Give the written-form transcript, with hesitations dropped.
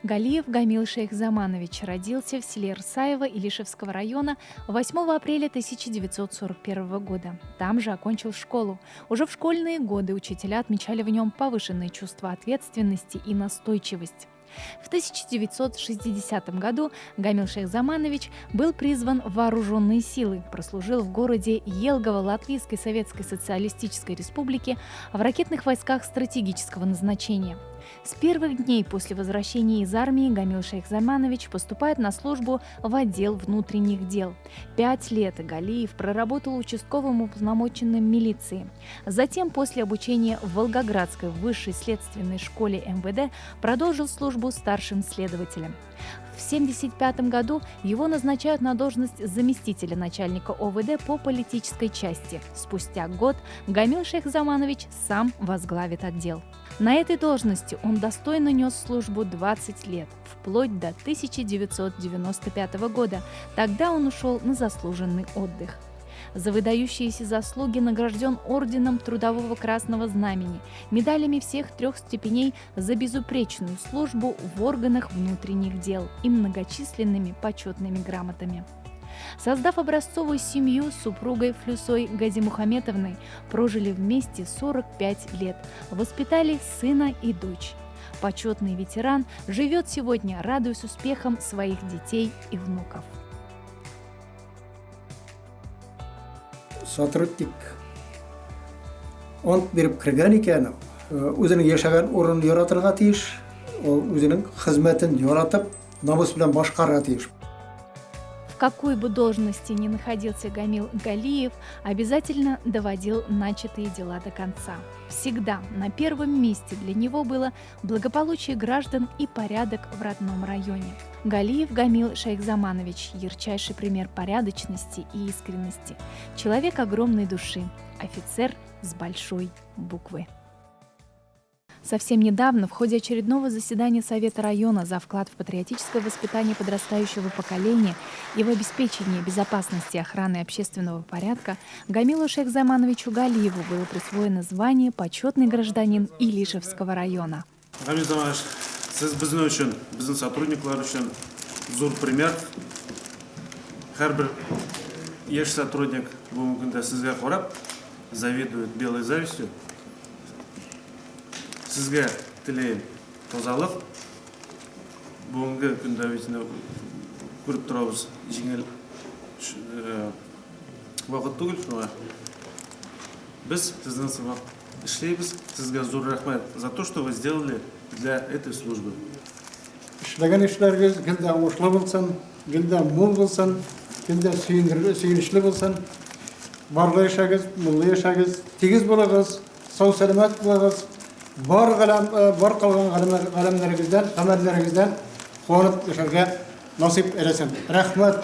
Галиев Гамил Шейхзаманович родился в селе Рсаево Илишевского района 8 апреля 1941 года. Там же окончил школу. Уже в школьные годы учителя отмечали в нем повышенное чувство ответственности и настойчивость. В 1960 году Гамил Шейхзаманович был призван в вооруженные силы, прослужил в городе Елгово Латвийской Советской Социалистической Республики в ракетных войсках стратегического назначения. С первых дней после возвращения из армии Гамил Шейхзаманович поступает на службу в отдел внутренних дел. 5 лет Галиев проработал участковым уполномоченным милиции. Затем, после обучения в Волгоградской высшей следственной школе МВД, продолжил службу старшим следователем. В 1975 году его назначают на должность заместителя начальника ОВД по политической части. Спустя год Гамил Шейхзаманович сам возглавит отдел. На этой должности он достойно нес службу 20 лет, вплоть до 1995 года. Тогда он ушел на заслуженный отдых. За выдающиеся заслуги награжден орденом Трудового Красного Знамени, медалями всех 3 степеней за безупречную службу в органах внутренних дел и многочисленными почетными грамотами. Создав образцовую семью с супругой Флюсой Газимухаметовной, прожили вместе 45 лет, воспитали сына и дочь. Почетный ветеран живет сегодня, радуясь успехам своих детей и внуков. Сотрудник он беріп кірген екен, өзінің yaşagan орнын яратырға тиіш, өзінің қызметін яратып, намыс белән башкарырга тиіш. В какой бы должности ни находился Гамил Галиев, обязательно доводил начатые дела до конца. Всегда на первом месте для него было благополучие граждан и порядок в родном районе. Галиев Гамил Шейхзаманович – ярчайший пример порядочности и искренности. Человек огромной души, офицер с большой буквы. Совсем недавно в ходе очередного заседания Совета района за вклад в патриотическое воспитание подрастающего поколения и в обеспечение безопасности и охраны общественного порядка Гамилу Шейхзамановичу Галиеву было присвоено звание «Почетный гражданин Илишевского района». Гамил Заманович, сіз біздің үшін, біздің сотрудниклар үшін зор пример. Әрбір еш сотрудник бұл күнде сізге қарап, завидует белой завистью. Сізге тілейм тазалық. Бүгінгі күнде көріп тұрабыз жеңіл уақыт түгіл. Біз сіздің сабақ ішлейбіз. Сізге зор рахмет за то, что вы сделали для этой службы. Эшләгән эшләрегез гелдә уңышлы булсын, гелдә мул булсын, гелдә сөйешле булсын. Барлы яшәгез, муллы яшәгез, тигез булыгыз, сау сәламәт булыгыз. Бар калган галәмнәрегездән, гамәлләрегездән куанып яшәргә насыйп итсен. Рәхмәт.